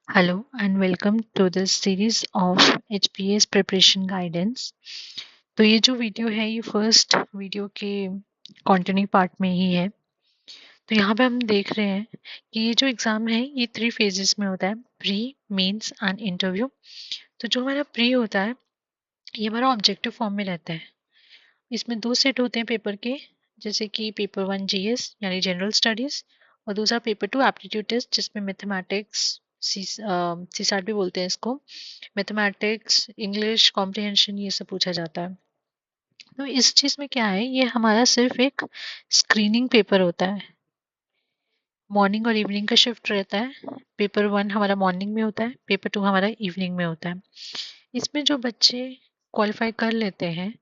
Hello and welcome to this series of HPS preparation guidance। तो ये जो video है ये फर्स्ट वीडियो के कंटिन्यू पार्ट में ही है। तो यहाँ पे हम देख रहे हैं कि ये जो एग्ज़ाम है ये 3 फेजेस में होता है, प्री, मेंस एंड इंटरव्यू। तो जो हमारा प्री होता है ये हमारा ऑब्जेक्टिव फॉर्म में रहता है। इसमें 2 सेट होते हैं पेपर के, जैसे कि पेपर 1 जीएस यानी जनरल स्टडीज़ और दूसरा पेपर 2 एप्टीट्यूड टेस्ट जिसमें मैथमेटिक्स सीसैट भी बोलते हैं इसको, मैथमेटिक्स, इंग्लिश कॉम्प्रिहेंशन ये सब पूछा जाता है। तो इस चीज़ में क्या है, ये हमारा सिर्फ एक स्क्रीनिंग पेपर होता है। मॉर्निंग और इवनिंग का शिफ्ट रहता है। पेपर 1 हमारा मॉर्निंग में होता है, पेपर 2 हमारा इवनिंग में होता है। इसमें जो बच्चे क्वालिफाई कर लेते हैं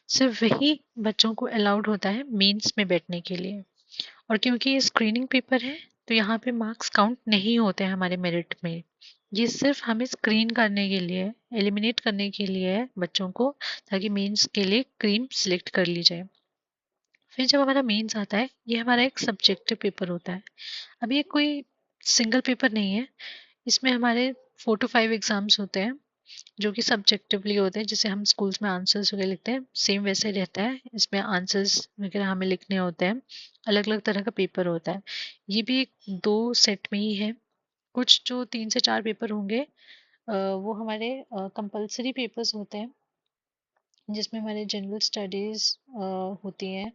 सिर्फ वही बच्चों को अलाउड होता है मेंस में बैठने के लिए। और क्योंकि ये स्क्रीनिंग पेपर है तो यहाँ पे मार्क्स काउंट नहीं होते हैं हमारे मेरिट में। ये सिर्फ हमें स्क्रीन करने के लिए, एलिमिनेट करने के लिए है बच्चों को, ताकि मेंस के लिए क्रीम सिलेक्ट कर ली जाए। फिर जब हमारा मेंस आता है ये हमारा एक सब्जेक्टिव पेपर होता है। अब ये कोई सिंगल पेपर नहीं है, इसमें हमारे 4 to 5 एग्जाम्स होते हैं जो कि सब्जेक्टिवली होते हैं। जैसे हम स्कूल्स में आंसर्स वगैरह लिखते हैं सेम वैसे ही रहता है, इसमें आंसर्स वगैरह हमें लिखने होते हैं। अलग अलग तरह का पेपर होता है। ये भी एक 2 सेट में ही है। कुछ जो 3 से 4 पेपर होंगे वो हमारे कंपलसरी पेपर्स होते हैं, जिसमें हमारे जनरल स्टडीज़ होती हैं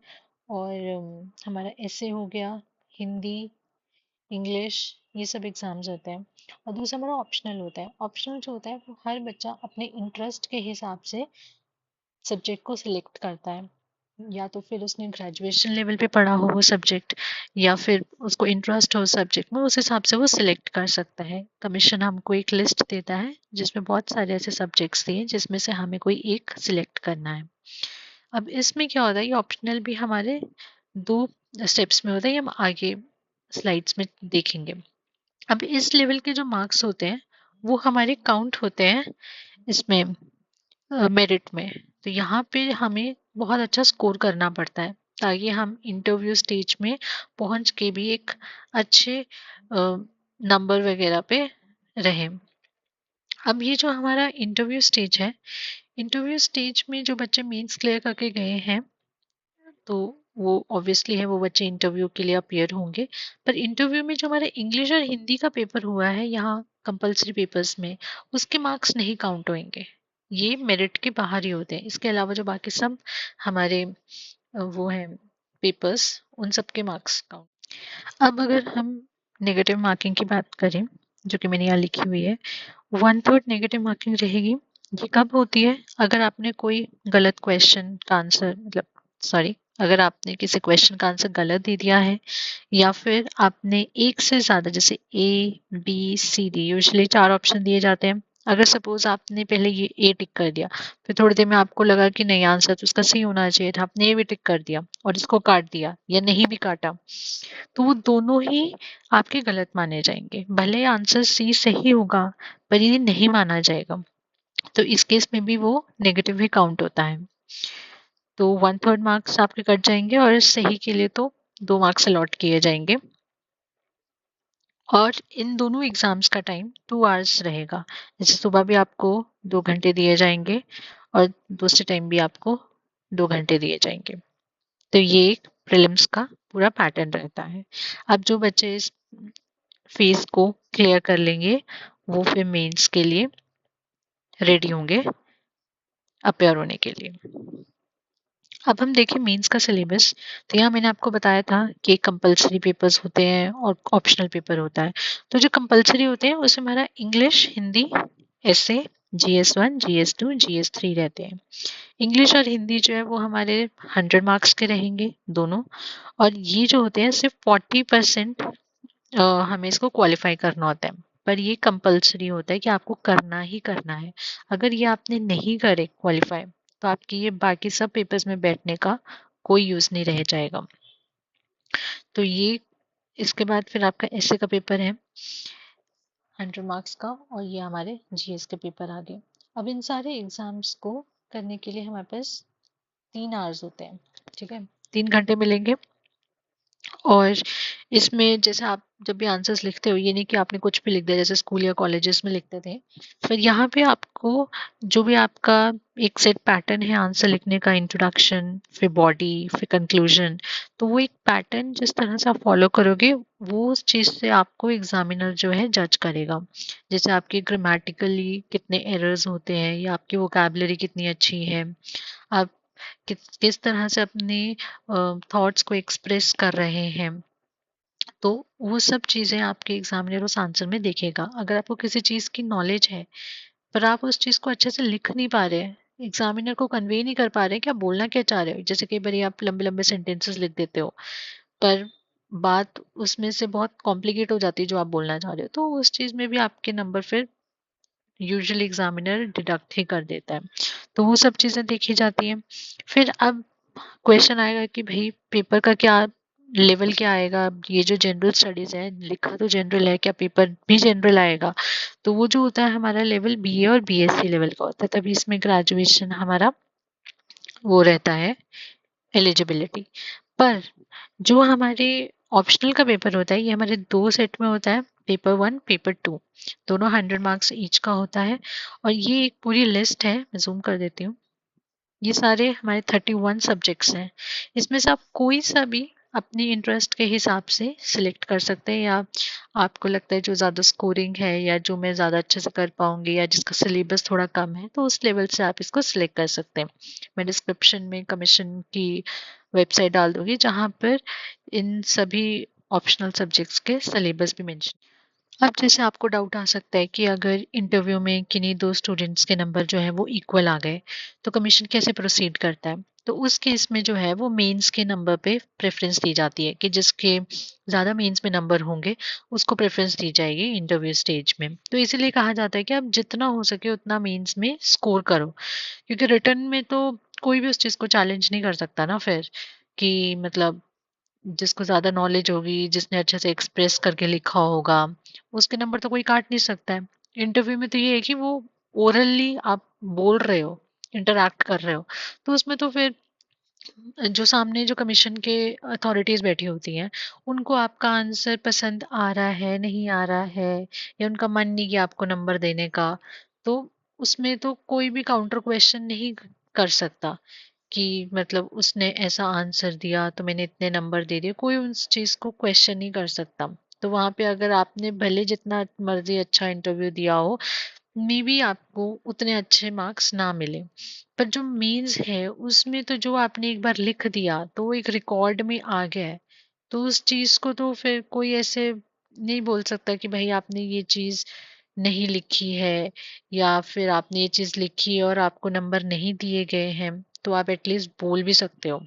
और हमारा ऐसे हो गया, हिंदी, इंग्लिश, ये सब एग्ज़ाम्स होते हैं। और दूसरा हमारा ऑप्शनल होता है। ऑप्शनल जो होता है वो हर बच्चा अपने इंटरेस्ट के हिसाब से सब्जेक्ट को सिलेक्ट करता है, या तो फिर उसने ग्रेजुएशन लेवल पे पढ़ा हो वो सब्जेक्ट, या फिर उसको इंटरेस्ट हो सब्जेक्ट में, उस हिसाब से वो सिलेक्ट कर सकता है। कमीशन हमको एक लिस्ट देता है जिसमें बहुत सारे ऐसे सब्जेक्ट्स दिए जिसमें से हमें कोई एक सिलेक्ट करना है। अब इसमें क्या होता है, ये ऑप्शनल भी हमारे 2 स्टेप्स में होता है, ये हम आगे स्लाइड्स में देखेंगे। अब इस लेवल के जो मार्क्स होते हैं वो हमारे काउंट होते हैं इसमें मेरिट में। तो यहाँ पे हमें बहुत अच्छा स्कोर करना पड़ता है ताकि हम इंटरव्यू स्टेज में पहुंच के भी एक अच्छे नंबर वगैरह पे रहें। अब ये जो हमारा इंटरव्यू स्टेज है, इंटरव्यू स्टेज में जो बच्चे मेंस क्लियर करके गए हैं तो वो ऑब्वियसली है वो बच्चे इंटरव्यू के लिए अपीयर होंगे। पर इंटरव्यू में जो हमारा इंग्लिश और हिंदी का पेपर हुआ है यहाँ कंपलसरी पेपर्स में, उसके मार्क्स नहीं काउंट होंगे। ये मेरिट के बाहर ही होते हैं। इसके अलावा जो बाकी सब हमारे वो हैं पेपर्स, उन सब के मार्क्स काउंट। अब अगर हम नेगेटिव मार्किंग की बात करें, जो कि मैंने यहाँ लिखी हुई है, 1/3 नेगेटिव मार्किंग रहेगी। ये कब होती है, अगर आपने कोई गलत क्वेश्चन का आंसर, मतलब सॉरी, अगर आपने किसी क्वेश्चन का आंसर गलत दे दिया है, या फिर आपने एक से ज़्यादा, जैसे A B C D usually 4 option दिए जाते हैं, अगर सपोज आपने पहले ये ए टिक कर दिया, फिर थोड़ी देर में आपको लगा कि नहीं आंसर तो इसका सी होना चाहिए था, आपने ए भी टिक कर दिया और इसको काट दिया या नहीं भी काटा, तो वो दोनों ही आपके गलत माने जाएंगे। भले आंसर सी सही होगा पर ये नहीं माना जाएगा। तो इस केस में भी वो नेगेटिव ही काउंट होता है। तो 1/3 मार्क्स आपके कट जाएंगे और सही के लिए तो 2 मार्क्स अलॉट किए जाएंगे। और इन दोनों एग्जाम्स का टाइम 2 आवर्स रहेगा। जैसे सुबह भी आपको 2 घंटे दिए जाएंगे और दूसरे टाइम भी आपको 2 घंटे दिए जाएंगे। तो ये एक प्रीलिम्स का पूरा पैटर्न रहता है। अब जो बच्चे इस फेज को क्लियर कर लेंगे वो फिर मेंस के लिए रेडी होंगे अपेयर होने के लिए। अब हम देखें मेंस का सिलेबस। तो यहाँ मैंने आपको बताया था कि कंपलसरी पेपर्स होते हैं और ऑप्शनल पेपर होता है। तो जो कंपलसरी होते हैं उसमें हमारा इंग्लिश, हिंदी, ऐसे, GS1, GS2, GS3 रहते हैं। इंग्लिश और हिंदी जो है वो हमारे 100 मार्क्स के रहेंगे दोनों। और ये जो होते हैं सिर्फ 40% हमें इसको क्वालिफाई करना होता है। पर ये कंपलसरी होता है कि आपको करना ही करना है। अगर ये आपने नहीं करे क्वालिफाई तो आपकी ये बाकी सब पेपर्स में बैठने का कोई यूज नहीं रह जाएगा। तो ये इसके बाद फिर आपका ऐसे का पेपर है 100 मार्क्स का, और ये हमारे GS के पेपर आ गए। अब इन सारे एग्जाम्स को करने के लिए हमारे पास 3 आवर्स होते हैं, ठीक है, 3 घंटे मिलेंगे। और इसमें जैसे आप जब भी आंसर्स लिखते हो, ये नहीं कि आपने कुछ भी लिख दिया जैसे स्कूल या कॉलेजेस में लिखते थे। फिर यहाँ पे आपको जो भी आपका एक सेट पैटर्न है आंसर लिखने का, इंट्रोडक्शन, फिर बॉडी, फिर कंक्लूजन, तो वो एक पैटर्न जिस तरह से आप फॉलो करोगे वो उस चीज़ से आपको एग्जामिनर जो है जज करेगा। जैसे आपके ग्रामेटिकली कितने एरर्स होते हैं या आपकी वोकैबुलरी कितनी अच्छी है, आप किस तरह से अपने थॉट्स को एक्सप्रेस कर रहे हैं, तो वो सब चीज़ें आपके एग्जामिनर उस आंसर में देखेगा। अगर आपको किसी चीज़ की नॉलेज है पर आप उस चीज़ को अच्छे से लिख नहीं पा रहे हैं, एग्जामिनर को कन्वे नहीं कर पा रहे हैं कि आप बोलना क्या चाह रहे हो, जैसे कई बार आप लंबे लंबे सेंटेंसेस लिख देते हो पर बात उसमें से बहुत कॉम्प्लिकेट हो जाती है जो आप बोलना चाह रहे हो, तो उस चीज़ में भी आपके नंबर फिर यूजुअली एग्जामिनर डिडक्ट ही कर देता है। तो वो सब चीज़ें देखी जाती हैं। फिर अब क्वेश्चन आएगा कि भाई पेपर का क्या लेवल क्या आएगा। अब ये जो जनरल स्टडीज है, लिखा तो जनरल है, क्या पेपर भी जनरल आएगा। तो वो जो होता है हमारा लेवल बीए और बीएससी लेवल का होता है, तभी इसमें ग्रेजुएशन हमारा वो रहता है एलिजिबिलिटी। पर जो हमारे ऑप्शनल का पेपर होता है ये हमारे दो सेट में होता है, पेपर वन, पेपर टू, दोनों 100 मार्क्स ईच का होता है। और ये एक पूरी लिस्ट है, मैं जूम कर देती हूँ। ये सारे हमारे 31 सब्जेक्ट्स हैं। इसमें से आप कोई सा भी अपनी इंटरेस्ट के हिसाब से सिलेक्ट कर सकते हैं, या आपको लगता है जो ज़्यादा स्कोरिंग है या जो मैं ज़्यादा अच्छे से कर पाऊंगी या जिसका सिलेबस थोड़ा कम है, तो उस लेवल से आप इसको सिलेक्ट कर सकते हैं। मैं डिस्क्रिप्शन में कमीशन की वेबसाइट डाल दूंगी जहाँ पर इन सभी ऑप्शनल सब्जेक्ट्स के सिलेबस भी मेंशन। अब जैसे आपको डाउट आ सकता है कि अगर इंटरव्यू में किन्हीं दो स्टूडेंट्स के नंबर जो है वो इक्वल आ गए तो कमीशन कैसे प्रोसीड करता है। तो उस केस में जो है वो मेंस के नंबर पे प्रेफरेंस दी जाती है कि जिसके ज़्यादा मेंस में नंबर होंगे उसको प्रेफरेंस दी जाएगी इंटरव्यू स्टेज में। तो इसीलिए कहा जाता है कि आप जितना हो सके उतना मेंस में स्कोर करो, क्योंकि रिटर्न में तो कोई भी उस चीज़ को चैलेंज नहीं कर सकता ना फिर, कि मतलब जिसको ज़्यादा नॉलेज होगी, जिसने अच्छे से एक्सप्रेस करके लिखा होगा, उसके नंबर तो कोई काट नहीं सकता है। इंटरव्यू में तो ये है कि वो ओरली आप बोल रहे हो, इंटरैक्ट कर रहे हो, तो उसमें तो फिर जो सामने जो कमीशन के अथॉरिटीज बैठी होती हैं उनको आपका आंसर पसंद आ रहा है, नहीं आ रहा है, या उनका मन नहीं किया आपको नंबर देने का, तो उसमें तो कोई भी काउंटर क्वेश्चन नहीं कर सकता कि मतलब उसने ऐसा आंसर दिया तो मैंने इतने नंबर दे दिए, कोई उस चीज को क्वेश्चन नहीं कर सकता। तो वहां पे अगर आपने भले जितना मर्जी अच्छा इंटरव्यू दिया हो, मे बी आपको उतने अच्छे मार्क्स ना मिले, पर जो मीन्स है उसमें तो जो आपने एक बार लिख दिया तो वो एक रिकॉर्ड में आ गया है। तो उस चीज को तो फिर कोई ऐसे नहीं बोल सकता कि भाई आपने ये चीज नहीं लिखी है, या फिर आपने ये चीज लिखी है और आपको नंबर नहीं दिए गए हैं, तो आप एटलीस्ट बोल भी सकते हो।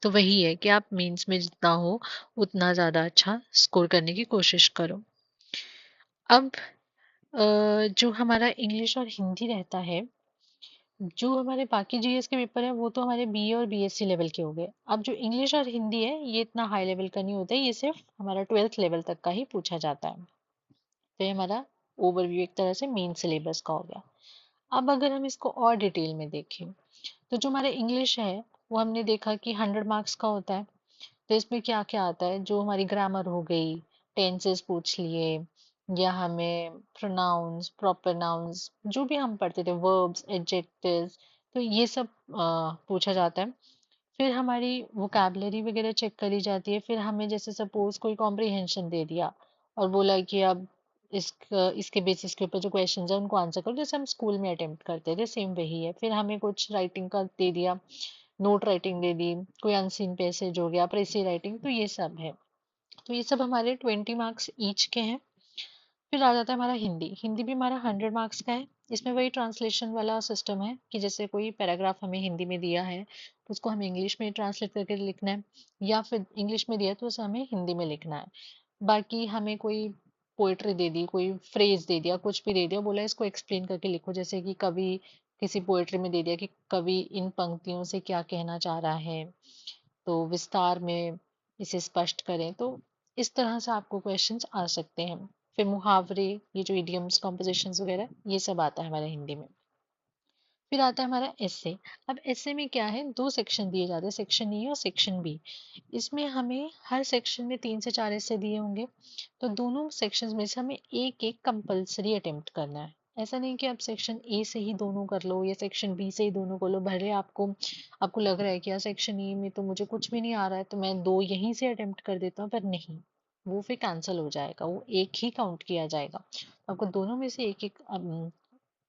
तो वही है कि आप मेंस में जितना हो उतना ज़्यादा अच्छा स्कोर करने की कोशिश करो। अब जो हमारा इंग्लिश और हिंदी रहता है, जो हमारे बाकी जीएस के पेपर है वो तो हमारे बीए और बीएससी लेवल के हो गए। अब जो इंग्लिश और हिंदी है ये इतना हाई लेवल का नहीं होता है, ये सिर्फ हमारा 12th लेवल तक का ही पूछा जाता है। तो ये हमारा ओवरव्यू एक तरह से मेन सिलेबस का हो गया। अब अगर हम इसको और डिटेल में देखें, तो जो हमारा इंग्लिश है वो हमने देखा कि 100 मार्क्स का होता है। तो इसमें क्या क्या आता है, जो हमारी ग्रामर हो गई, टेंसेस पूछ लिए, या हमें प्रोनाउंस, प्रॉपर नाउंस, जो भी हम पढ़ते थे, वर्ब्स, एडजेक्टिव्स, तो ये सब पूछा जाता है। फिर हमारी वोकैबलरी वगैरह चेक करी जाती है। फिर हमें जैसे सपोज कोई कॉम्प्रिहेंशन दे दिया और बोला कि अब इसके बेसिस के ऊपर जो क्वेश्चन है उनको आंसर करो, जैसे हम स्कूल में अटेम्प्ट करते थे सेम वही है। फिर हमें कुछ राइटिंग का दे दिया, नोट राइटिंग दे दी, कोई अनसीन पैसेज हो गया, प्रेसी राइटिंग, तो ये सब है। तो ये सब हमारे 20 मार्क्स ईच के हैं। फिर आ जाता है हमारा हिंदी। हिंदी भी हमारा 100 मार्क्स का है। इसमें वही ट्रांसलेशन वाला सिस्टम है कि जैसे कोई पैराग्राफ हमें हिंदी में दिया है तो उसको हमें इंग्लिश में ट्रांसलेट करके लिखना है, या फिर इंग्लिश में दिया है तो उसे हमें हिंदी में लिखना है। बाकी हमें कोई पोएट्री दे दी, कोई फ्रेज दे दिया, कुछ भी दे दिया, बोला इसको एक्सप्लेन करके लिखो, जैसे कि कवि किसी पोएट्री में दे दिया कि कवि इन पंक्तियों से क्या कहना चाह रहा है, तो विस्तार में इसे स्पष्ट करें। तो इस तरह से आपको क्वेश्चंस आ सकते हैं। फिर मुहावरे, ये जो इडियम्स, कॉम्पोजिशंस वगैरह, ये सब आता है हमारे हिंदी में। फिर आता है हमारा एसे। अब एसे में क्या है, 2 सेक्शन दिए जाते हैं, सेक्शन ए और सेक्शन बी। इसमें हमें हर सेक्शन में 3 से 4 एसे दिए होंगे, तो दोनों सेक्शंस में से हमें एक-एक कंपल्सरी अटेम्प्ट करना है। ऐसा नहीं कि आप सेक्शन ए से ही दोनों कर लो या सेक्शन बी से ही दोनों कर लो। भले आपको आपको लग रहा है कि यार सेक्शन ए में तो मुझे कुछ भी नहीं आ रहा है, तो मैं 2 यहीं से अटेम्प्ट कर देता हूँ, पर नहीं, वो फिर कैंसिल हो जाएगा, वो एक ही काउंट किया जाएगा। आपको दोनों में से एक-एक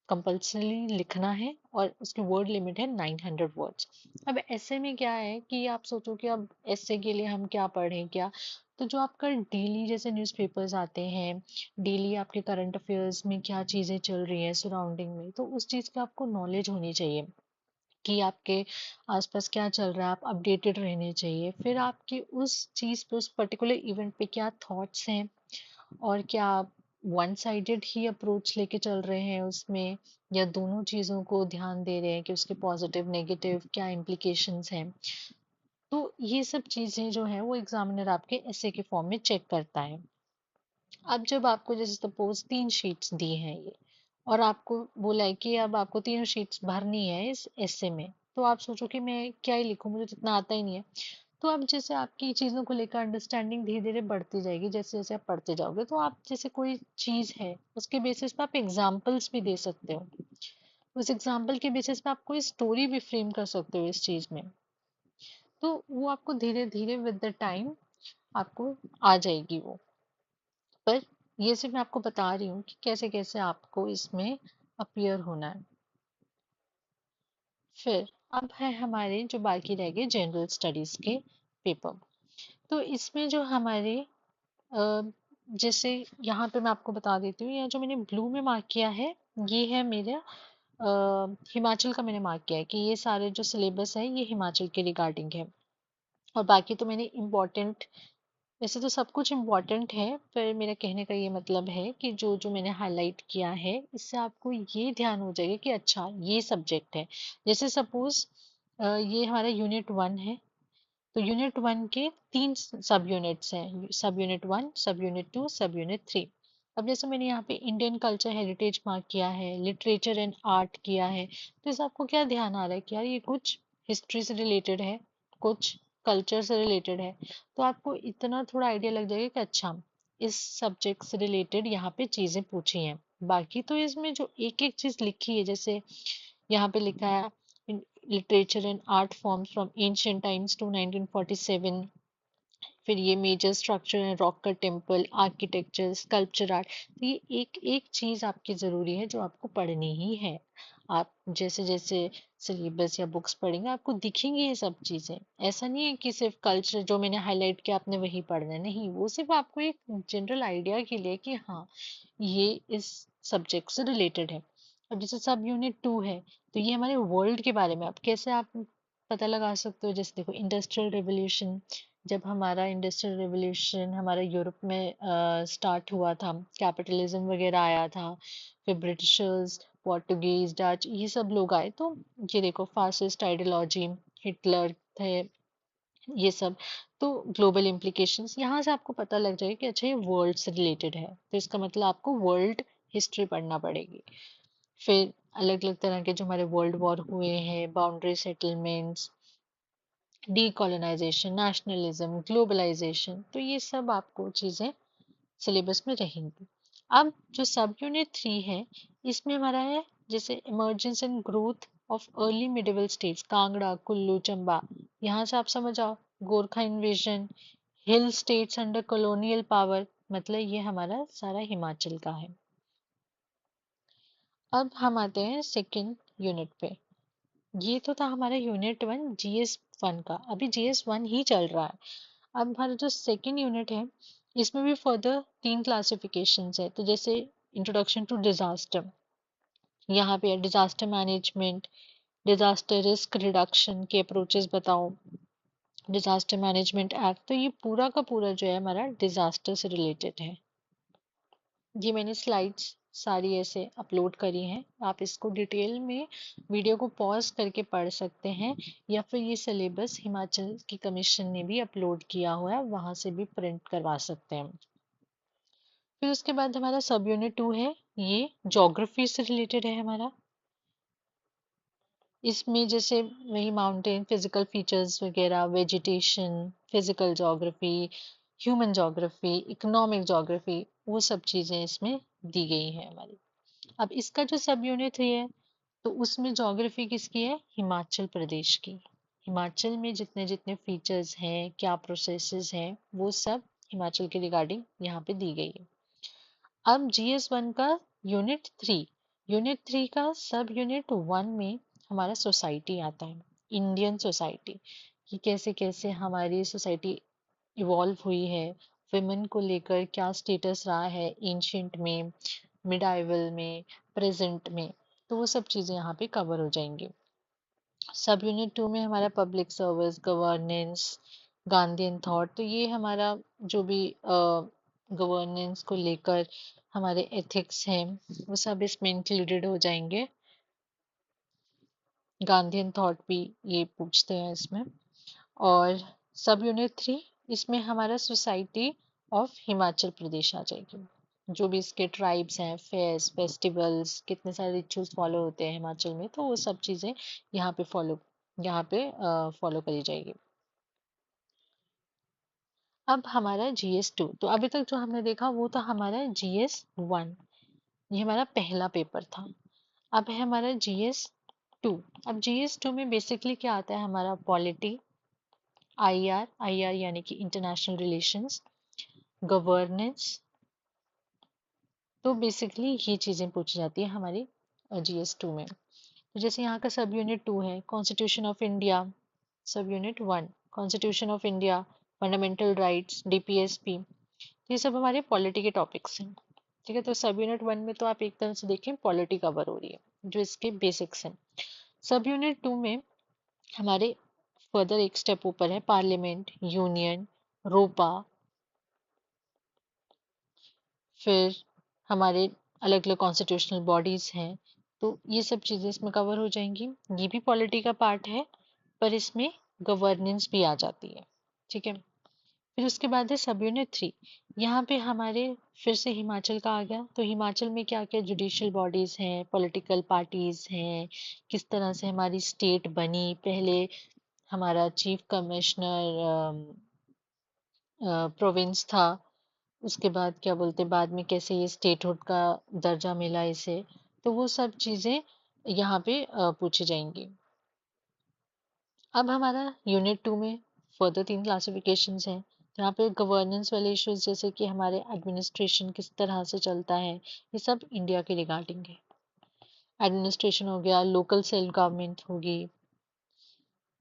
कंपल्सरी लिखना है और उसकी वर्ड लिमिट है 900 वर्ड्स। अब ऐसे में क्या है कि आप सोचो कि अब ऐसे के लिए हम क्या पढ़ें क्या, तो जो आपका डेली जैसे न्यूज़पेपर्स आते हैं, डेली आपके करंट अफेयर्स में क्या चीज़ें चल रही हैं सराउंडिंग में, तो उस चीज़ का आपको नॉलेज होनी चाहिए कि आपके आसपास क्या चल रहा है, आप अपडेटेड रहने चाहिए। फिर आपके उस चीज़ पे, उस पर्टिकुलर इवेंट पे क्या थॉट्स हैं, और क्या आप वन साइडेड ही अप्रोच लेके चल रहे हैं उसमें, या दोनों चीज़ों को ध्यान दे रहे हैं कि उसके पॉजिटिव नेगेटिव क्या इम्प्लीकेशंस हैं। तो ये सब चीज़ें जो है वो एग्जामिनर आपके ऐसे के फॉर्म में चेक करता है। अब जब आपको जैसे सपोज 3 शीट्स दी हैं ये, और आपको बोला है कि अब आपको तीनों शीट्स भरनी है इस ऐसे में, तो आप सोचो कि मैं क्या ही लिखूं, मुझे तो इतना आता ही नहीं है। तो अब जैसे आपकी चीज़ों को लेकर अंडरस्टैंडिंग धीरे धीरे बढ़ती जाएगी, जैसे जैसे आप पढ़ते जाओगे, तो आप जैसे कोई चीज़ है उसके बेसिस पे आप एग्जाम्पल्स भी दे सकते हो। उस एग्जाम्पल के बेसिस पे आप कोई स्टोरी भी फ्रेम कर सकते हो इस चीज़ में। तो वो आपको धीरे धीरे विद द टाइम आपको आ जाएगी वो। पर ये सिर्फ मैं आपको बता रही हूँ कि कैसे कैसे आपको इसमें अपीयर होना है। फिर अब है हमारे जो बाकी रह गए जनरल स्टडीज के पेपर। तो इसमें जो हमारे जैसे यहाँ पे मैं आपको बता देती हूँ, या जो मैंने ब्लू में मार्क किया है, ये है मेरा हिमाचल का मैंने मार्क किया है कि ये सारे जो सिलेबस है ये हिमाचल के रिगार्डिंग है। और बाकी तो मैंने इम्पोर्टेंट, वैसे तो सब कुछ इम्पोर्टेंट है, पर मेरा कहने का ये मतलब है कि जो जो मैंने हाईलाइट किया है, इससे आपको ये ध्यान हो जाएगा कि अच्छा ये सब्जेक्ट है। जैसे सपोज ये हमारा यूनिट 1 है, तो यूनिट 1 के 3 सब यूनिट्स हैं, सब यूनिट 1, सब यूनिट 2, सब यूनिट 3। अब जैसे मैंने यहाँ पे इंडियन कल्चर हेरिटेज मार्क किया है, लिटरेचर एंड आर्ट किया है, तो इससे आपको क्या ध्यान आ रहा है कि यार ये कुछ हिस्ट्री से रिलेटेड है, कुछ कल्चर से रिलेटेड है। तो आपको इतना थोड़ा आइडिया लग जाएगा कि अच्छा इस सब्जेक्ट से रिलेटेड यहाँ पे चीज़ें पूछी हैं। बाकी तो इसमें जो एक एक चीज़ लिखी है, जैसे यहाँ पे लिखा है literature and art forms from ancient times to 1947। फिर ये मेजर स्ट्रक्चर है, rock cut temple, architecture, sculpture art. तो ये एक एक चीज आपकी जरूरी है जो आपको पढ़नी ही है। आप जैसे जैसे सिलेबस या बुक्स पढ़ेंगे आपको दिखेंगी ये सब चीजें। ऐसा नहीं है कि सिर्फ कल्चर जो मैंने हाईलाइट किया आपने वही पढ़ना है, नहीं, वो सिर्फ आपको एक जनरल आइडिया के लिए कि हाँ ये इस सब्जेक्ट से रिलेटेड है। अब जैसे सब यूनिट 2 है, तो ये हमारे वर्ल्ड के बारे में, आप कैसे आप पता लगा सकते हो। जैसे देखो इंडस्ट्रियल रेवोल्यूशन, जब हमारा इंडस्ट्रियल रेवोल्यूशन हमारा यूरोप में स्टार्ट हुआ था, कैपिटलिज्म वगैरह आया था, फिर ब्रिटिशर्स, पोर्टुगीज, डच, ये सब लोग आए, तो ये देखो फासिस्ट आइडियोलॉजी, हिटलर थे, ये सब। तो ग्लोबल इम्प्लीकेशंस, यहाँ से आपको पता लग जाएगा कि अच्छा ये वर्ल्ड से रिलेटेड है, तो इसका मतलब आपको वर्ल्ड हिस्ट्री पढ़ना पड़ेगी। फिर अलग अलग तरह के जो हमारे वर्ल्ड वॉर हुए हैं, boundary settlements, decolonisation, nationalism, globalisation, तो ये सब आपको चीज़ें सिलेबस में रहेंगी। अब जो सब यूनिट 3 है, इसमें हमारा है जैसे emergence and growth of early medieval states, Kangra, Kullu, Chamba. यहाँ से आप समझ आओ, गोरखा इन्वेजन, हिल स्टेट्स अंडर कॉलोनियल पावर, मतलब ये हमारा सारा हिमाचल का है। अब हम आते हैं सेकंड यूनिट पे। ये तो था हमारा यूनिट 1 जीएस 1 का, अभी जीएस 1 ही चल रहा है। अब हमारा जो सेकंड यूनिट है, इसमें भी फर्दर 3 क्लासिफिकेशंस है। तो जैसे इंट्रोडक्शन टू डिजास्टर, यहाँ पे disaster management, disaster risk reduction के अप्रोचेस बताओ, डिजास्टर मैनेजमेंट एक्ट। तो ये पूरा का पूरा जो है हमारा डिजास्टर से रिलेटेड है। ये मैंने स्लाइड्स सारी ऐसे अपलोड करी हैं, आप इसको डिटेल में वीडियो को पॉज करके पढ़ सकते हैं, या फिर ये सिलेबस हिमाचल की कमीशन ने भी अपलोड किया हुआ है, वहाँ से भी प्रिंट करवा सकते हैं। फिर उसके बाद हमारा सब यूनिट 2 है, ये ज्योग्राफी से रिलेटेड है हमारा। इसमें जैसे वही माउंटेन फिजिकल फीचर्स वगैरह, vegetation, physical geography, human geography, economic geography, वो सब चीजें इसमें दी गई हैं हमारी। अब इसका जो सब यूनिट 3 है, तो उसमें ज्योग्राफी किसकी है? हिमाचल प्रदेश की। हिमाचल में जितने जितने फीचर्स हैं, क्या प्रोसेसेस हैं, वो सब हिमाचल के रिगार्डिंग यहाँ पे दी गई है। अब GS1 का यूनिट 3, यूनिट 3 का सब यूनिट 1 में हमारा सोसाइटी आता है, इंडियन सोसाइटी, कि कैसे कैसे हमारी सोसाइटी इवॉल्व हुई है, विमेन को लेकर क्या स्टेटस रहा है एंशियंट में, मिडाइवल में, प्रेजेंट में, तो वो सब चीज़ें यहाँ पे कवर हो जाएंगी। सब यूनिट 2 में हमारा public service, governance, Gandhian thought, तो ये हमारा जो भी गवर्नेंस को लेकर हमारे एथिक्स हैं, वो सब इसमें इंक्लूडेड हो जाएंगे। गांधीयन थॉट भी ये पूछते हैं इसमें। और सब यूनिट 3, इसमें हमारा सोसाइटी ऑफ हिमाचल प्रदेश आ जाएगी, जो भी इसके ट्राइब्स हैं, फेयर्स, फेस्टिवल्स, कितने सारे रिचुअल्स फॉलो होते हैं हिमाचल में, तो वो सब चीज़ें यहाँ पे फॉलो करी जाएगी। अब हमारा GS2, तो अभी तक जो हमने देखा वो था हमारा GS1, ये हमारा पहला पेपर था। अब है हमारा GS2। अब GS2 में बेसिकली क्या आता है? हमारा पॉलिटी, IR यानी कि इंटरनेशनल रिलेशंस, गवर्नेंस, तो बेसिकली ये चीज़ें पूछी जाती है हमारी GS2 में। तो जैसे यहाँ का सब यूनिट 2 है कॉन्स्टिट्यूशन ऑफ इंडिया, सब unit 1 constitution of India, fundamental rights, DPSP, ये सब हमारे पॉलिटी के टॉपिक्स हैं। ठीक है, तो सब यूनिट 1 में तो आप एक तरह से देखें पॉलिटी कवर हो रही है, जो इसके बेसिक्स हैं। सब यूनिट 2 में हमारे फर्दर एक स्टेप ऊपर है पार्लियामेंट, यूनियन, रोपा, फिर हमारे अलग अलग कॉन्स्टिट्यूशनल बॉडीज हैं, तो ये सब चीज़ें इसमें कवर हो जाएंगी। ये भी पॉलिटी का पार्ट है, पर इसमें गवर्नेंस भी आ जाती है। ठीक है, फिर उसके बाद है सब यूनिट 3, यहाँ पे हमारे फिर से हिमाचल का आ गया। तो हिमाचल में क्या क्या जुडिशियल बॉडीज हैं, पॉलिटिकल पार्टीज हैं, किस तरह से हमारी स्टेट बनी, पहले हमारा चीफ कमिश्नर प्रोविंस था, उसके बाद क्या बोलते बाद में कैसे ये स्टेटहुड का दर्जा मिला इसे, तो वो सब चीज़ें यहाँ पे पूछी जाएंगी। अब हमारा यूनिट 2 में फर्दर 3 क्लासिफिकेशंस हैं। तो यहाँ पे गवर्नेंस वाले इश्यूज जैसे कि हमारे एडमिनिस्ट्रेशन किस तरह से चलता है, ये सब इंडिया के रिगार्डिंग है। एडमिनिस्ट्रेशन हो गया, लोकल सेल्फ गवर्नमेंट होगी,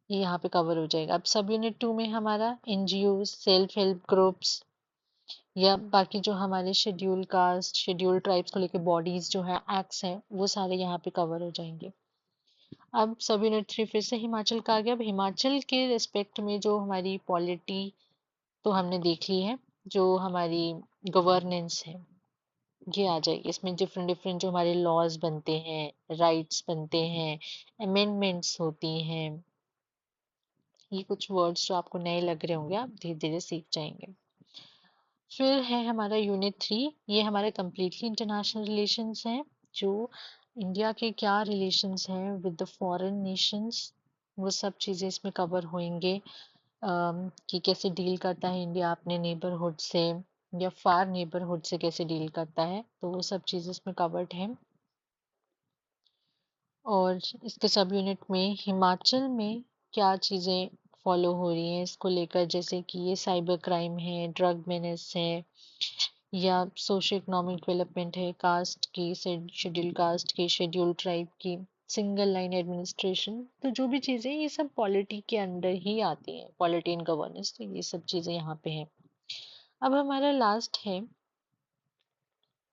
ये यहाँ पे कवर हो जाएगा। अब सब यूनिट 2 में हमारा NGO, सेल्फ हेल्प ग्रुप्स, या बाकी जो हमारे शेड्यूल कास्ट, शेड्यूल ट्राइब्स को लेके बॉडीज जो है, एक्ट्स हैं, वो सारे यहाँ पे कवर हो जाएंगे। अब सब यूनिट 3 फिर से हिमाचल का आ गया। अब हिमाचल के रिस्पेक्ट में जो हमारी पॉलिटी तो हमने देख ली है, जो हमारी गवर्नेंस है ये आ जाएगी। इसमें डिफरेंट डिफरेंट जो हमारे लॉज बनते हैं, राइट्स बनते हैं, अमेंडमेंट्स होती हैं, ये कुछ वर्ड्स जो आपको नए लग रहे होंगे, आप धीरे धीरे सीख जाएंगे। फिर है हमारा यूनिट 3, ये हमारे कम्प्लीटली इंटरनेशनल रिलेशंस हैं, जो इंडिया के क्या रिलेशंस हैं विद द फॉरेन नेशंस, वो सब चीज़ें इसमें कवर होंगे। कि कैसे डील करता है इंडिया अपने नेबरहुड से, या फार नेबरहुड से कैसे डील करता है, तो वो सब चीज़ें इसमें कवर्ड हैं। और इसके सब यूनिट में हिमाचल में क्या चीज़ें फॉलो हो रही हैं इसको लेकर, जैसे कि ये साइबर क्राइम है, ड्रग मेनेस है, या सोशो इकोनॉमिक डेवलपमेंट है, कास्ट की, शेड्यूल कास्ट की, शेड्यूल ट्राइब की, सिंगल लाइन एडमिनिस्ट्रेशन, तो जो भी चीज़ें ये सब पॉलिटी के अंडर ही आती हैं, पॉलिटी एंड गवर्नेंस, तो ये सब चीज़ें यहाँ पे हैं। अब हमारा लास्ट है,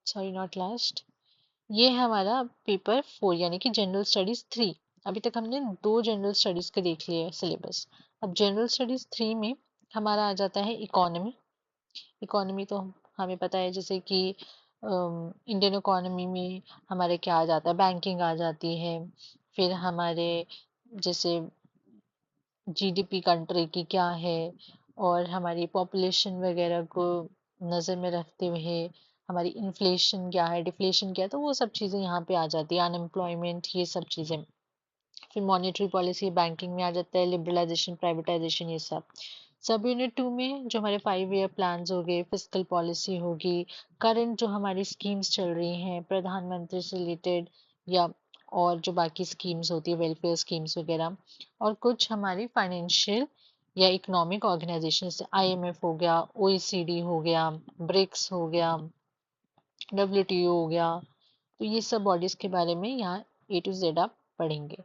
सॉरी नॉट लास्ट, ये है हमारा पेपर 4 यानी कि जनरल स्टडीज 3। अभी तक हमने 2 जनरल स्टडीज के देख लिए सिलेबस। अब जनरल स्टडीज 3 में हमारा आ जाता है इकोनॉमी। इकोनॉमी तो हमें पता है, जैसे कि इंडियन इकोनॉमी में हमारे क्या आ जाता है, बैंकिंग आ जाती है, फिर हमारे जैसे GDP कंट्री की क्या है, और हमारी पॉपुलेशन वगैरह को नज़र में रखते हुए हमारी इन्फ्लेशन क्या है, डिफ्लेशन क्या है, तो वो सब चीज़ें यहाँ पे आ जाती है, अनएम्प्लॉयमेंट, ये सब चीज़ें। फिर मॉनेटरी पॉलिसी बैंकिंग में आ जाता है, लिबरलाइजेशन, प्राइवेटाइजेशन, ये सब यूनिट 2 में जो हमारे 5 ईयर प्लान्स हो गए, फिस्कल पॉलिसी होगी, करंट जो हमारी स्कीम्स चल रही हैं प्रधानमंत्री से रिलेटेड, या और जो बाकी स्कीम्स होती है वेलफेयर स्कीम्स वगैरह, और कुछ हमारी फाइनेंशियल या इकोनॉमिक ऑर्गेनाइजेशन जैसे IMF हो गया, OECD हो गया, ब्रिक्स हो गया, WTO हो गया। तो ये सब बॉडीज के बारे में यहाँ A to Z आप पढ़ेंगे।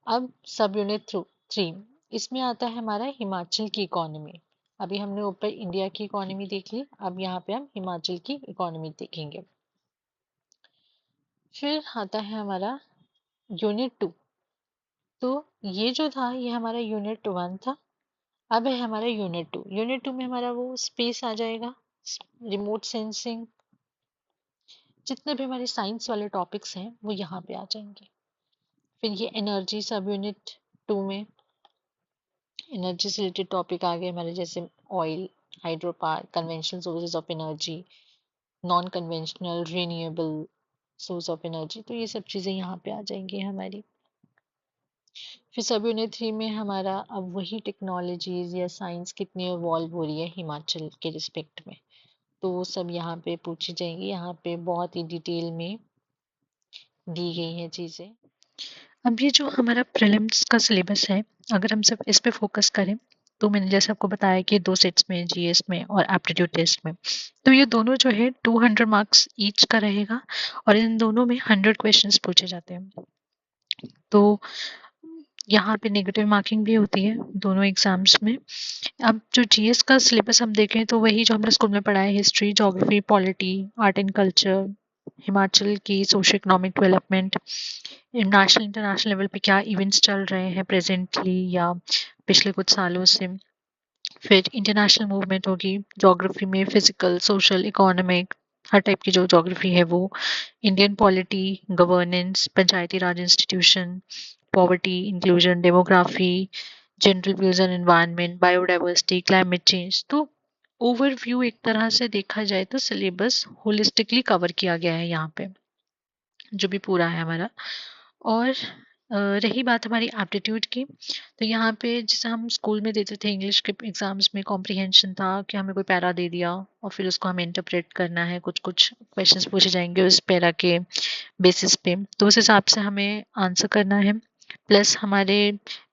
अब सब यूनिट 3, इसमें आता है हमारा हिमाचल की इकोनॉमी। अभी हमने ऊपर इंडिया की इकोनॉमी देख ली, अब यहाँ पे हम हिमाचल की इकोनॉमी देखेंगे। फिर आता है हमारा यूनिट 2। तो ये जो था ये हमारा यूनिट 1 था। अब है हमारा यूनिट 2। यूनिट 2 में हमारा वो स्पेस आ जाएगा, रिमोट सेंसिंग, जितने भी हमारे साइंस वाले टॉपिक्स हैं वो यहाँ पे आ जाएंगे। फिर ये एनर्जी सब यूनिट 2 में एनर्जी से रिलेटेड टॉपिक आ गए हमारे, जैसे oil, hydro power, conventional sources of energy, non conventional renewable source of energy. तो ये सब चीज़ें यहाँ पे आ जाएंगी हमारी। फिर सब यूनिट 3 में हमारा अब वही टेक्नोलॉजीज या साइंस कितनी इवॉल्व हो रही है हिमाचल के रिस्पेक्ट में, तो वो सब यहाँ पे पूछी जाएंगी। यहाँ पे बहुत ही डिटेल में दी गई हैं चीज़ें। अब ये जो हमारा प्रीलिम्स का सिलेबस है, अगर हम सिर्फ इस पे फोकस करें तो मैंने जैसे आपको बताया कि 2 सेट्स में, GS में और एप्टीट्यूड टेस्ट में, तो ये दोनों जो है 200 मार्क्स ईच का रहेगा और इन दोनों में 100 क्वेश्चंस पूछे जाते हैं। तो यहाँ पे नेगेटिव मार्किंग भी होती है दोनों एग्जाम्स में। अब जो GS का सिलेबस हम देखें तो वही जो हमने स्कूल में पढ़ा है, history, geography, polity, art and culture, Himachal की socio economic development, national international level पे क्या इवेंट्स चल रहे हैं प्रेजेंटली या पिछले कुछ सालों से। फिर इंटरनेशनल मूवमेंट होगी, ज्योग्राफी में फिजिकल, सोशल, इकोनॉमिक, हर टाइप की जो ज्योग्राफी है वो, Indian polity, governance, Panchayati Raj institution, poverty, inclusion, demography, general views and environment, biodiversity, climate change. तो ओवरव्यू एक तरह से देखा जाए तो सिलेबस होलिस्टिकली कवर किया गया है यहाँ पे, जो भी पूरा है हमारा। और रही बात हमारी एप्टीट्यूड की, तो यहाँ पे जैसे हम स्कूल में देते थे इंग्लिश के एग्जाम्स में, कॉम्प्रिहेंशन था कि हमें कोई पैरा दे दिया और फिर उसको हमें इंटरप्रेट करना है, कुछ कुछ क्वेश्चंस पूछे जाएंगे उस पैरा के बेसिस पे, तो उस हिसाब से हमें आंसर करना है। प्लस हमारे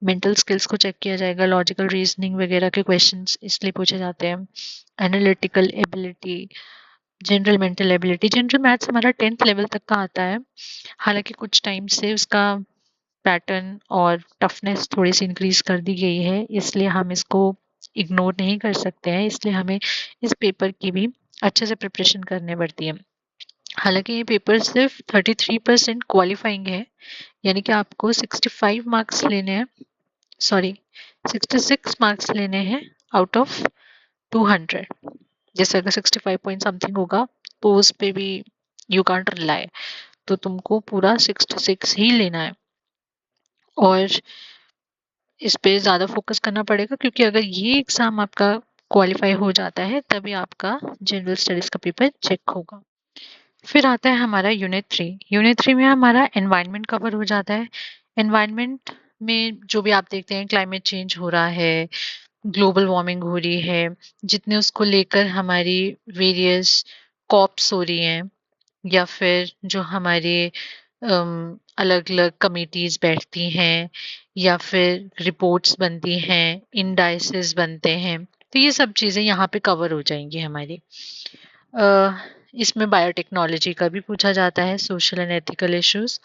मेंटल स्किल्स को चेक किया जाएगा, लॉजिकल रीजनिंग वगैरह के क्वेश्चंस इसलिए पूछे जाते हैं, analytical ability, general mental ability. General maths हमारा 10th लेवल तक का आता है, हालांकि कुछ टाइम से उसका पैटर्न और टफनेस थोड़ी सी इंक्रीज कर दी गई है, इसलिए हम इसको इग्नोर नहीं कर सकते हैं, इसलिए हमें इस पेपर की भी अच्छे से प्रिपरेशन करनी पड़ती है। हालांकि ये पेपर सिर्फ 33% क्वालिफाइंग है, यानी कि आपको 65 मार्क्स लेने हैं, सॉरी 66 मार्क्स लेने हैं आउट ऑफ 200। जैसे अगर 65 पॉइंट समथिंग होगा तो उस पे भी यू कांट रिलाई, तो तुमको पूरा 66 ही लेना है और इस पे ज़्यादा फोकस करना पड़ेगा, क्योंकि अगर ये एग्ज़ाम आपका क्वालिफाई हो जाता है तभी आपका जनरल स्टडीज़ का पेपर चेक होगा। फिर आता है हमारा यूनिट 3। यूनिट 3 में हमारा एनवायरनमेंट कवर हो जाता है। एनवायरनमेंट में जो भी आप देखते हैं, क्लाइमेट चेंज हो रहा है, ग्लोबल वार्मिंग हो रही है, जितने उसको लेकर हमारी वेरियस कॉप्स हो रही हैं, या फिर जो हमारे अलग अलग कमिटीज बैठती हैं, या फिर रिपोर्ट्स बनती हैं, इंडाइसेस बनते हैं, तो ये सब चीज़ें यहाँ पे कवर हो जाएंगी हमारी। इसमें बायोटेक्नोलॉजी का भी पूछा जाता है, सोशल एंड एथिकल इश्यूज।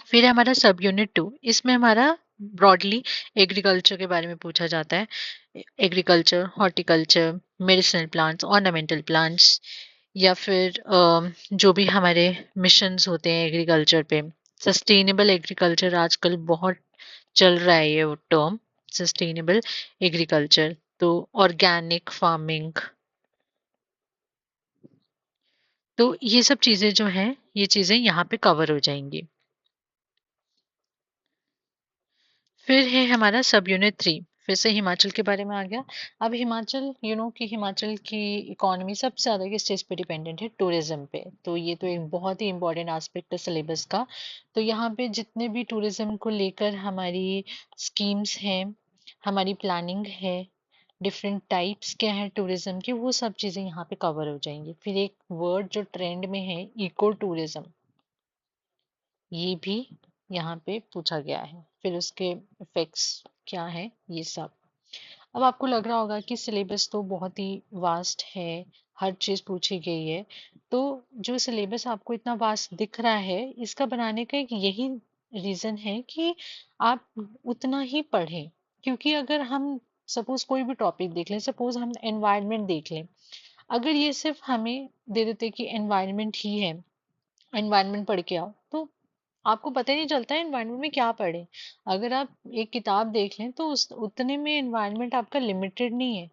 फिर हमारा सब यूनिट 2, इसमें हमारा ब्रॉडली एग्रीकल्चर के बारे में पूछा जाता है। Agriculture, horticulture, medicinal plants, ornamental plants, या फिर जो भी हमारे मिशंस होते हैं एग्रीकल्चर पे। सस्टेनेबल एग्रीकल्चर आजकल बहुत चल रहा है ये टर्म, सस्टेनेबल एग्रीकल्चर, तो ऑर्गेनिक फार्मिंग। तो ये सब चीज़ें जो हैं, ये चीज़ें यहाँ पे कवर हो जाएंगी। फिर है हमारा सब यूनिट 3, फिर से हिमाचल के बारे में आ गया। अब हिमाचल कि हिमाचल की इकोनॉमी सबसे ज़्यादा किस चीज़ पे डिपेंडेंट है? टूरिज्म पे। तो ये तो एक बहुत ही इंपॉर्टेंट एस्पेक्ट है सिलेबस का। तो यहाँ पे जितने भी टूरिज्म को लेकर हमारी स्कीम्स हैं, हमारी प्लानिंग है, डिफरेंट टाइप्स क्या है टूरिज्म के, वो सब चीज़ें यहाँ पे कवर हो जाएंगी। फिर एक वर्ड जो ट्रेंड में है, इको टूरिज्म, ये भी यहाँ पे पूछा गया है। फिर उसके इफेक्ट्स क्या है, ये सब। अब आपको लग रहा होगा कि सिलेबस तो बहुत ही वास्ट है, हर चीज़ पूछी गई है। तो जो सिलेबस आपको इतना वास्ट दिख रहा है, इसका बनाने का एक यही रीज़न है कि आप उतना ही पढ़ें। क्योंकि अगर हम सपोज कोई भी टॉपिक देख लें, सपोज हम एनवायरनमेंट देख लें, अगर ये सिर्फ हमें दे देते कि एनवायरनमेंट ही है, एनवायरनमेंट पढ़ के आओ, तो आपको पता ही नहीं चलता है एनवायरनमेंट में क्या पढ़े। अगर आप एक किताब देख लें तो उस उतने में एनवायरनमेंट आपका लिमिटेड नहीं है,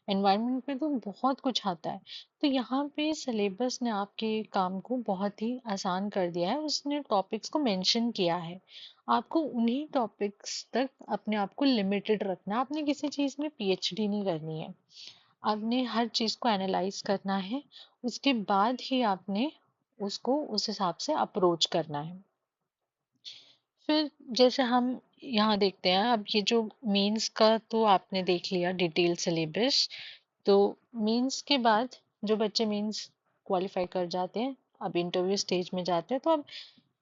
एनवायरनमेंट में तो बहुत कुछ आता है। तो यहाँ पे सिलेबस ने आपके काम को बहुत ही आसान कर दिया है, उसने टॉपिक्स को मेंशन किया है। आपको उन्हीं टॉपिक्स तक अपने आप को लिमिटेड रखना है, आपने किसी चीज़ में पीएचडी नहीं करनी है। आपने हर चीज़ को एनालाइज करना है, उसके बाद ही आपने उसको उस हिसाब से अप्रोच करना है। फिर जैसे हम यहाँ देखते हैं, अब ये जो मेंस का तो आपने देख लिया डिटेल सिलेबस। तो मेंस के बाद जो बच्चे मेंस क्वालिफाई कर जाते हैं, अब इंटरव्यू स्टेज में जाते हैं, तो अब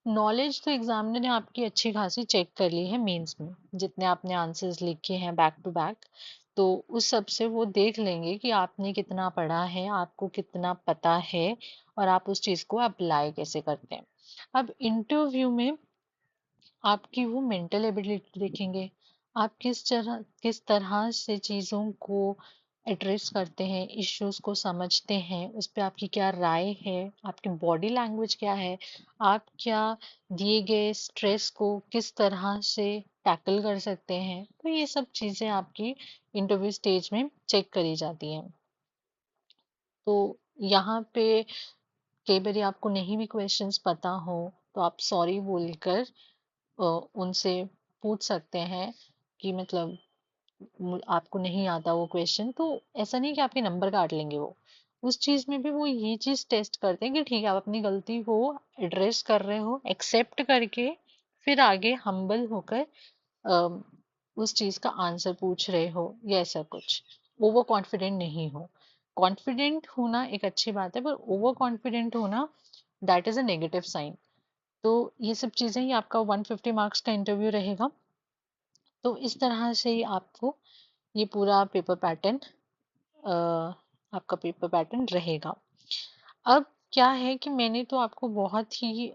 नॉलेज तो एग्जामिनर ने आपकी अच्छी खासी चेक कर ली है मेंस में, जितने आपने आंसर्स लिखे हैं बैक टू बैक। तो उस सब से वो देख लेंगे कि आपने कितना पढ़ा है, आपको कितना पता है, और आप उस चीज़ को अप्लाई कैसे करते हैं। अब इंटरव्यू में आपकी वो मेंटल एबिलिटी देखेंगे, आप किस तरह से चीज़ों को एड्रेस करते हैं, इश्यूज को समझते हैं, उस पर आपकी क्या राय है, आपकी बॉडी लैंग्वेज क्या है, आप क्या दिए गए स्ट्रेस को किस तरह से टैकल कर सकते हैं। तो ये सब चीज़ें आपकी इंटरव्यू स्टेज में चेक करी जाती हैं। तो यहाँ पे कई बार आपको नहीं भी क्वेश्चंस पता हो, तो आप सॉरी बोलकर उनसे पूछ सकते हैं कि मतलब आपको नहीं आता वो क्वेश्चन। तो ऐसा नहीं कि आपके नंबर काट लेंगे वो, उस चीज में भी वो ये चीज टेस्ट करते हैं कि ठीक है, आप अपनी गलती को एड्रेस कर रहे हो, एक्सेप्ट करके फिर आगे हम्बल होकर अम, उस चीज का आंसर पूछ रहे हो, या ऐसा कुछ। ओवर कॉन्फिडेंट नहीं हो। कॉन्फिडेंट होना एक अच्छी बात है, पर ओवर कॉन्फिडेंट होना, that is a negative sign. तो ये सब चीज़ें ही आपका 150 मार्क्स का इंटरव्यू रहेगा। तो इस तरह से ही आपको ये पूरा पेपर पैटर्न, आपका पेपर पैटर्न रहेगा। अब क्या है कि मैंने तो आपको बहुत ही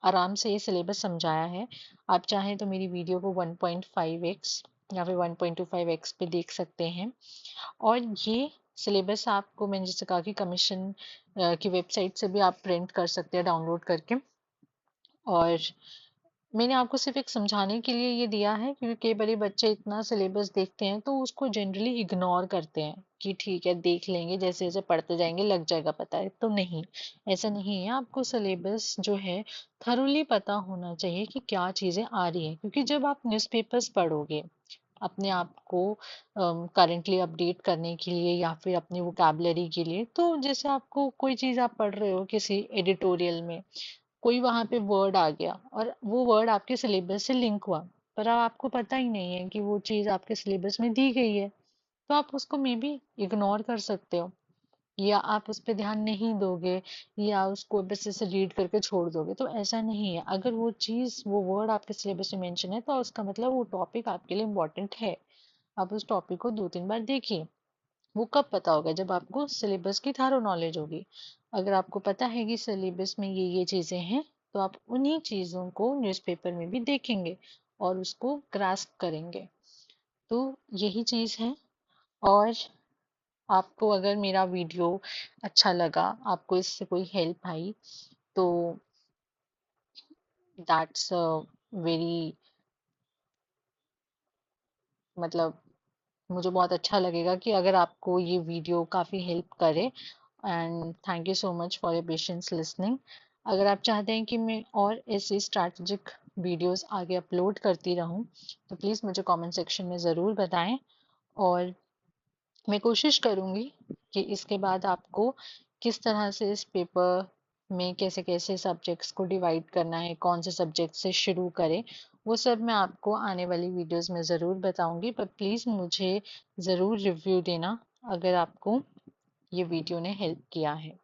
आराम से ये सिलेबस समझाया है। आप चाहें तो मेरी वीडियो को 1.5x या फिर 1.25x पे देख सकते हैं। और ये सिलेबस आपको मैंने जैसे कहा कि कमीशन की वेबसाइट से भी आप प्रिंट कर सकते हैं डाउनलोड करके। और मैंने आपको सिर्फ एक समझाने के लिए ये दिया है, क्योंकि कई बार बच्चे इतना सिलेबस देखते हैं तो उसको जनरली इग्नोर करते हैं कि ठीक है देख लेंगे, जैसे जैसे पढ़ते जाएंगे लग जाएगा पता है। तो नहीं, ऐसा नहीं है। आपको सिलेबस जो है थरोली पता होना चाहिए कि क्या चीज़ें आ रही हैं, क्योंकि जब आप न्यूज़पेपर्स पढ़ोगे अपने आप को करंटली अपडेट करने के लिए या फिर अपनी वोकैबलरी के लिए, तो जैसे आपको कोई चीज़ आप पढ़ रहे हो किसी एडिटोरियल में, कोई वहां पे वर्ड आ गया और वो वर्ड आपके सिलेबस से लिंक हुआ, पर अब आपको पता ही नहीं है कि वो चीज आपके सिलेबस में दी गई है, तो आप उसको मे बी इग्नोर कर सकते हो, या आप उस पर ध्यान नहीं दोगे, या उसको बस ऐसे रीड करके छोड़ दोगे। तो ऐसा नहीं है, अगर वो चीज वो वर्ड आपके सिलेबस में मेंशन है तो उसका मतलब वो टॉपिक आपके लिए इम्पोर्टेंट है। आप उस टॉपिक को 2-3 बार देखिए। वो कब पता होगा? जब आपको सिलेबस की थारो नॉलेज होगी। अगर आपको पता है कि सिलेबस में ये चीजें हैं, तो आप उन्हीं चीजों को न्यूज़पेपर में भी देखेंगे और उसको ग्रास्प करेंगे। तो यही चीज है। और आपको अगर मेरा वीडियो अच्छा लगा, आपको इससे कोई हेल्प आई, तो दैट्स वेरी, मतलब मुझे बहुत अच्छा लगेगा कि अगर आपको ये वीडियो काफ़ी हेल्प करे। And thank you so much for your patience listening. अगर आप चाहते हैं कि मैं और ऐसे स्ट्रैटेजिक वीडियोस आगे अपलोड करती रहूं, तो प्लीज़ मुझे कमेंट सेक्शन में ज़रूर बताएं। और मैं कोशिश करूंगी कि इसके बाद आपको किस तरह से इस पेपर में कैसे कैसे सब्जेक्ट्स को डिवाइड करना है, कौन से सब्जेक्ट से शुरू करें, वो सब मैं आपको आने वाली वीडियोस में ज़रूर बताऊंगी। पर प्लीज़ मुझे ज़रूर रिव्यू देना अगर आपको ये वीडियो ने हेल्प किया है।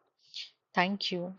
Thank you.